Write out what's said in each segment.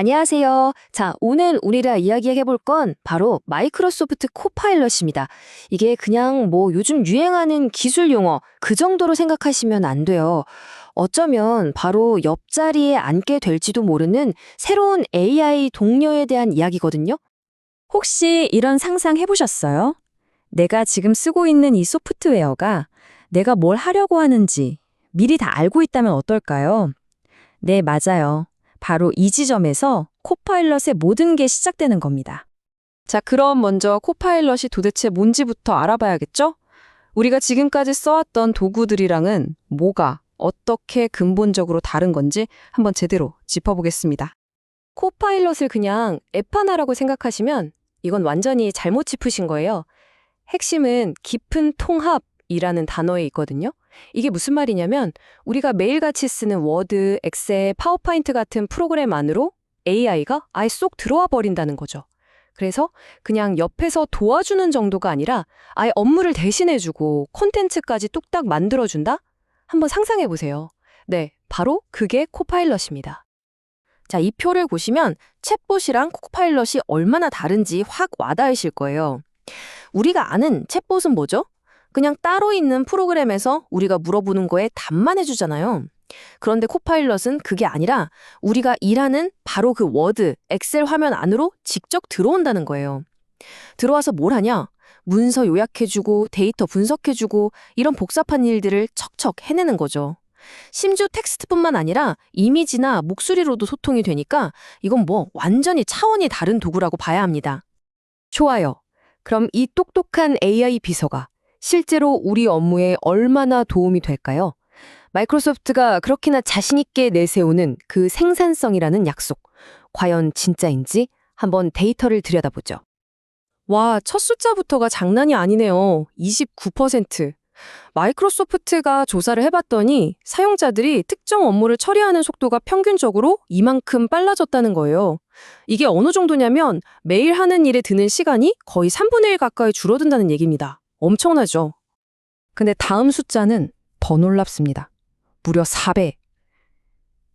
안녕하세요. 자, 오늘 우리가 이야기해 볼 건 바로 마이크로소프트 코파일럿입니다. 이게 그냥 뭐 요즘 유행하는 기술 용어 그 정도로 생각하시면 안 돼요. 어쩌면 바로 옆자리에 앉게 될지도 모르는 새로운 AI 동료에 대한 이야기거든요. 혹시 이런 상상 해보셨어요? 내가 지금 쓰고 있는 이 소프트웨어가 내가 뭘 하려고 하는지 미리 다 알고 있다면 어떨까요? 네, 맞아요. 바로 이 지점에서 코파일럿의 모든 게 시작되는 겁니다. 자, 그럼 먼저 코파일럿이 도대체 뭔지부터 알아봐야겠죠? 우리가 지금까지 써왔던 도구들이랑은 뭐가 어떻게 근본적으로 다른 건지 한번 제대로 짚어보겠습니다. 코파일럿을 그냥 앱 하나라고 생각하시면 이건 완전히 잘못 짚으신 거예요. 핵심은 깊은 통합이라는 단어에 있거든요. 이게 무슨 말이냐면 우리가 매일같이 쓰는 워드, 엑셀, 파워포인트 같은 프로그램 안으로 AI가 아예 쏙 들어와 버린다는 거죠. 그래서 그냥 옆에서 도와주는 정도가 아니라 아예 업무를 대신해주고 콘텐츠까지 뚝딱 만들어준다? 한번 상상해 보세요. 네, 바로 그게 코파일럿입니다. 자, 이 표를 보시면 챗봇이랑 코파일럿이 얼마나 다른지 확 와닿으실 거예요. 우리가 아는 챗봇은 뭐죠? 그냥 따로 있는 프로그램에서 우리가 물어보는 거에 답만 해주잖아요. 그런데 코파일럿은 그게 아니라 우리가 일하는 바로 그 워드, 엑셀 화면 안으로 직접 들어온다는 거예요. 들어와서 뭘 하냐? 문서 요약해주고 데이터 분석해주고 이런 복잡한 일들을 척척 해내는 거죠. 심지어 텍스트뿐만 아니라 이미지나 목소리로도 소통이 되니까 이건 뭐 완전히 차원이 다른 도구라고 봐야 합니다. 좋아요. 그럼 이 똑똑한 AI 비서가 실제로 우리 업무에 얼마나 도움이 될까요? 마이크로소프트가 그렇게나 자신있게 내세우는 그 생산성이라는 약속. 과연 진짜인지 한번 데이터를 들여다보죠. 와, 첫 숫자부터가 장난이 아니네요. 29%. 마이크로소프트가 조사를 해봤더니 사용자들이 특정 업무를 처리하는 속도가 평균적으로 이만큼 빨라졌다는 거예요. 이게 어느 정도냐면 매일 하는 일에 드는 시간이 거의 3분의 1 가까이 줄어든다는 얘기입니다. 엄청나죠? 근데 다음 숫자는 더 놀랍습니다. 무려 4배.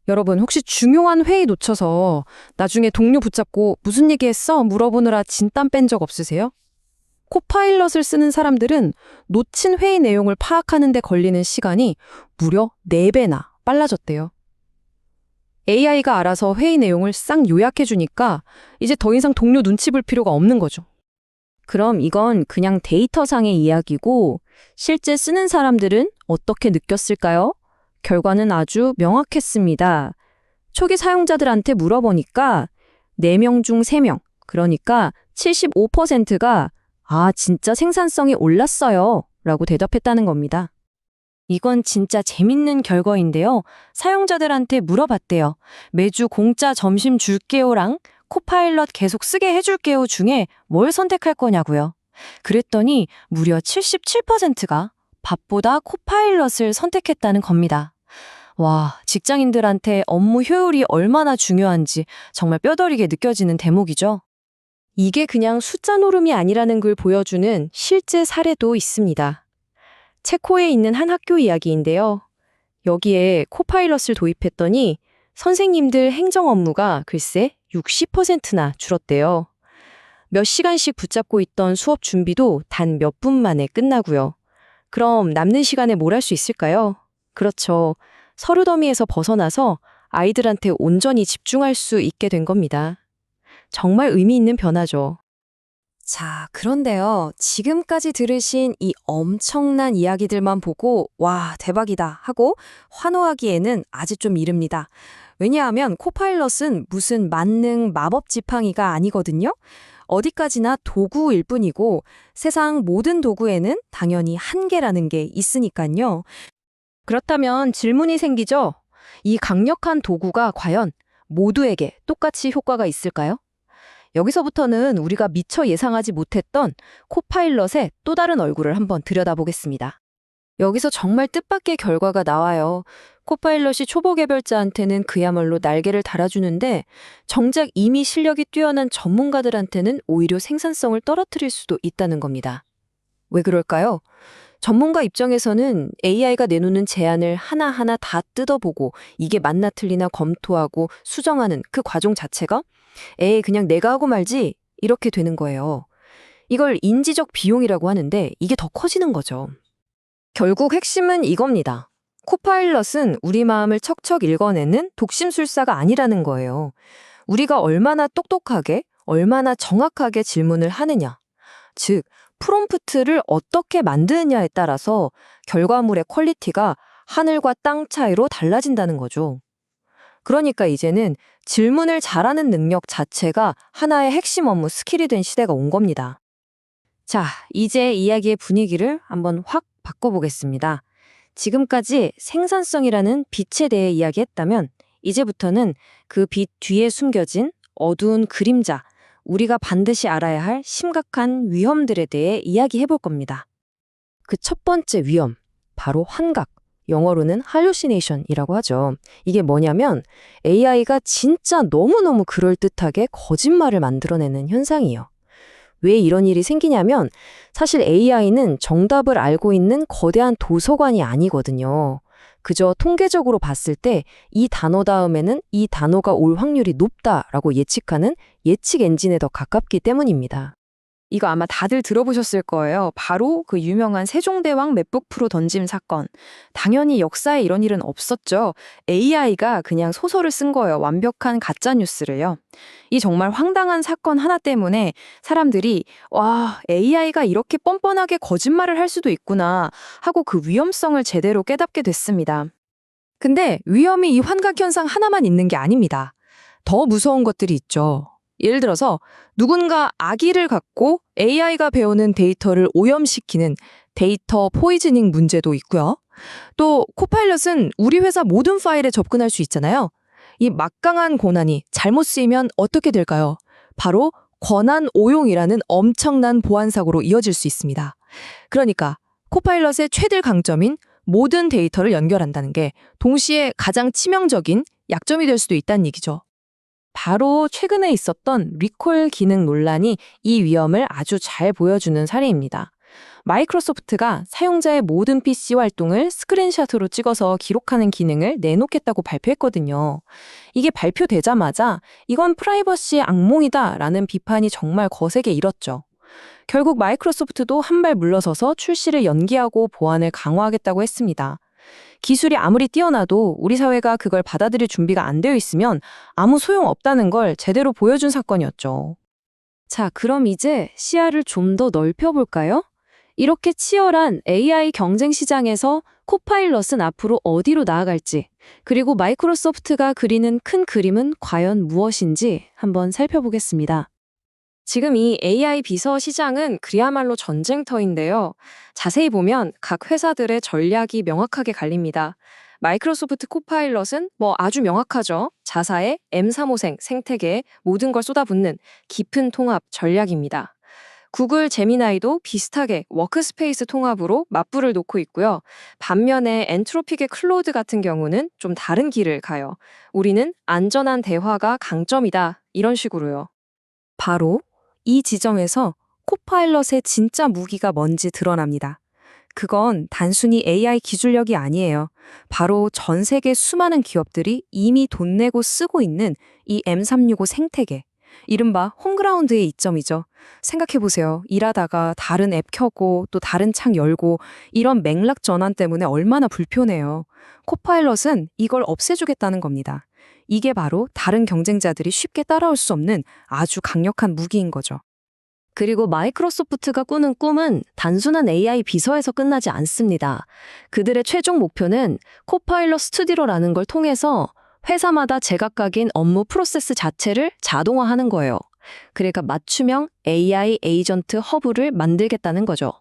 여러분, 혹시 중요한 회의 놓쳐서 나중에 동료 붙잡고 무슨 얘기했어? 물어보느라 진땀 뺀 적 없으세요? 코파일럿을 쓰는 사람들은 놓친 회의 내용을 파악하는 데 걸리는 시간이 무려 4배나 빨라졌대요. AI가 알아서 회의 내용을 싹 요약해주니까 이제 더 이상 동료 눈치 볼 필요가 없는 거죠. 그럼 이건 그냥 데이터상의 이야기고 실제 쓰는 사람들은 어떻게 느꼈을까요? 결과는 아주 명확했습니다. 초기 사용자들한테 물어보니까 4명 중 3명, 그러니까 75%가 진짜 생산성이 올랐어요 라고 대답했다는 겁니다. 이건 진짜 재밌는 결과인데요. 사용자들한테 물어봤대요. 매주 공짜 점심 줄게요랑 코파일럿 계속 쓰게 해줄게요 중에 뭘 선택할 거냐고요. 그랬더니 무려 77%가 밥보다 코파일럿을 선택했다는 겁니다. 와, 직장인들한테 업무 효율이 얼마나 중요한지 정말 뼈저리게 느껴지는 대목이죠. 이게 그냥 숫자 노름이 아니라는 걸 보여주는 실제 사례도 있습니다. 체코에 있는 한 학교 이야기인데요. 여기에 코파일럿을 도입했더니 선생님들 행정 업무가 글쎄 60%나 줄었대요. 몇 시간씩 붙잡고 있던 수업 준비도 단 몇 분 만에 끝나고요. 그럼 남는 시간에 뭘 할 수 있을까요? 그렇죠. 서류 더미에서 벗어나서 아이들한테 온전히 집중할 수 있게 된 겁니다. 정말 의미 있는 변화죠. 자, 그런데요. 지금까지 들으신 이 엄청난 이야기들만 보고 와, 대박이다 하고 환호하기에는 아직 좀 이릅니다. 왜냐하면 코파일럿은 무슨 만능 마법 지팡이가 아니거든요. 어디까지나 도구일 뿐이고 세상 모든 도구에는 당연히 한계라는 게 있으니까요. 그렇다면 질문이 생기죠. 이 강력한 도구가 과연 모두에게 똑같이 효과가 있을까요? 여기서부터는 우리가 미처 예상하지 못했던 코파일럿의 또 다른 얼굴을 한번 들여다보겠습니다. 여기서 정말 뜻밖의 결과가 나와요. 코파일럿이 초보 개발자한테는 그야말로 날개를 달아주는데 정작 이미 실력이 뛰어난 전문가들한테는 오히려 생산성을 떨어뜨릴 수도 있다는 겁니다. 왜 그럴까요? 전문가 입장에서는 AI가 내놓는 제안을 하나하나 다 뜯어보고 이게 맞나 틀리나 검토하고 수정하는 그 과정 자체가 에이, 그냥 내가 하고 말지 이렇게 되는 거예요. 이걸 인지적 비용이라고 하는데 이게 더 커지는 거죠. 결국 핵심은 이겁니다. 코파일럿은 우리 마음을 척척 읽어내는 독심술사가 아니라는 거예요. 우리가 얼마나 똑똑하게, 얼마나 정확하게 질문을 하느냐. 즉, 프롬프트를 어떻게 만드느냐에 따라서 결과물의 퀄리티가 하늘과 땅 차이로 달라진다는 거죠. 그러니까 이제는 질문을 잘하는 능력 자체가 하나의 핵심 업무 스킬이 된 시대가 온 겁니다. 자, 이제 이야기의 분위기를 한번 확 바꿔보겠습니다. 지금까지 생산성이라는 빛에 대해 이야기했다면 이제부터는 그 빛 뒤에 숨겨진 어두운 그림자, 우리가 반드시 알아야 할 심각한 위험들에 대해 이야기해 볼 겁니다. 그 첫 번째 위험, 바로 환각, 영어로는 hallucination이라고 하죠. 이게 뭐냐면 AI가 진짜 너무너무 그럴듯하게 거짓말을 만들어내는 현상이에요. 왜 이런 일이 생기냐면 사실 AI는 정답을 알고 있는 거대한 도서관이 아니거든요. 그저 통계적으로 봤을 때 이 단어 다음에는 이 단어가 올 확률이 높다라고 예측하는 예측 엔진에 더 가깝기 때문입니다. 이거 아마 다들 들어보셨을 거예요. 바로 그 유명한 세종대왕 맥북 프로 던짐 사건. 당연히 역사에 이런 일은 없었죠. AI가 그냥 소설을 쓴 거예요. 완벽한 가짜 뉴스를요. 이 정말 황당한 사건 하나 때문에 사람들이 와, AI가 이렇게 뻔뻔하게 거짓말을 할 수도 있구나 하고 그 위험성을 제대로 깨닫게 됐습니다. 근데 위험이 이 환각 현상 하나만 있는 게 아닙니다. 더 무서운 것들이 있죠. 예를 들어서 누군가 악의를 갖고 AI가 배우는 데이터를 오염시키는 데이터 포이즈닝 문제도 있고요. 또 코파일럿은 우리 회사 모든 파일에 접근할 수 있잖아요. 이 막강한 권한이 잘못 쓰이면 어떻게 될까요? 바로 권한 오용이라는 엄청난 보안 사고로 이어질 수 있습니다. 그러니까 코파일럿의 최대 강점인 모든 데이터를 연결한다는 게 동시에 가장 치명적인 약점이 될 수도 있다는 얘기죠. 바로 최근에 있었던 리콜 기능 논란이 이 위험을 아주 잘 보여주는 사례입니다. 마이크로소프트가 사용자의 모든 PC 활동을 스크린샷으로 찍어서 기록하는 기능을 내놓겠다고 발표했거든요. 이게 발표되자마자 이건 프라이버시의 악몽이다라는 비판이 정말 거세게 일었죠. 결국 마이크로소프트도 한 발 물러서서 출시를 연기하고 보안을 강화하겠다고 했습니다. 기술이 아무리 뛰어나도 우리 사회가 그걸 받아들일 준비가 안 되어 있으면 아무 소용없다는 걸 제대로 보여준 사건이었죠. 자, 그럼 이제 시야를 좀 더 넓혀볼까요? 이렇게 치열한 AI 경쟁 시장에서 코파일럿은 앞으로 어디로 나아갈지, 그리고 마이크로소프트가 그리는 큰 그림은 과연 무엇인지 한번 살펴보겠습니다. 지금 이 AI 비서 시장은 그야말로 전쟁터인데요. 자세히 보면 각 회사들의 전략이 명확하게 갈립니다. 마이크로소프트 코파일럿은 아주 명확하죠. 자사의 M350 생태계에 모든 걸 쏟아붓는 깊은 통합 전략입니다. 구글 제미나이도 비슷하게 워크스페이스 통합으로 맞불을 놓고 있고요. 반면에 엔트로픽의 클로드 같은 경우는 좀 다른 길을 가요. 우리는 안전한 대화가 강점이다. 이런 식으로요. 바로 이 지점에서 코파일럿의 진짜 무기가 뭔지 드러납니다. 그건 단순히 AI 기술력이 아니에요. 바로 전 세계 수많은 기업들이 이미 돈 내고 쓰고 있는 이 M365 생태계. 이른바 홈그라운드의 이점이죠. 생각해보세요. 일하다가 다른 앱 켜고 또 다른 창 열고 이런 맥락 전환 때문에 얼마나 불편해요. 코파일럿은 이걸 없애주겠다는 겁니다. 이게 바로 다른 경쟁자들이 쉽게 따라올 수 없는 아주 강력한 무기인 거죠. 그리고 마이크로소프트가 꾸는 꿈은 단순한 AI 비서에서 끝나지 않습니다. 그들의 최종 목표는 코파일럿 스튜디오라는 걸 통해서 회사마다 제각각인 업무 프로세스 자체를 자동화하는 거예요. 그러니까 맞춤형 AI 에이전트 허브를 만들겠다는 거죠.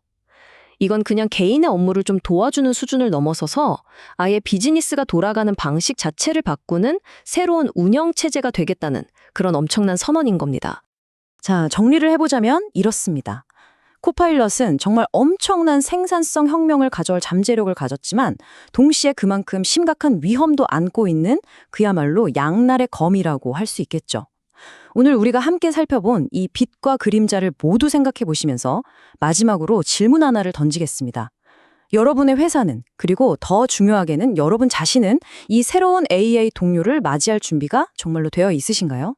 이건 그냥 개인의 업무를 좀 도와주는 수준을 넘어서서 아예 비즈니스가 돌아가는 방식 자체를 바꾸는 새로운 운영체제가 되겠다는 그런 엄청난 선언인 겁니다. 자, 정리를 해보자면 이렇습니다. 코파일럿은 정말 엄청난 생산성 혁명을 가져올 잠재력을 가졌지만 동시에 그만큼 심각한 위험도 안고 있는 그야말로 양날의 검이라고 할 수 있겠죠. 오늘 우리가 함께 살펴본 이 빛과 그림자를 모두 생각해 보시면서 마지막으로 질문 하나를 던지겠습니다. 여러분의 회사는, 그리고 더 중요하게는 여러분 자신은 이 새로운 AI 동료를 맞이할 준비가 정말로 되어 있으신가요?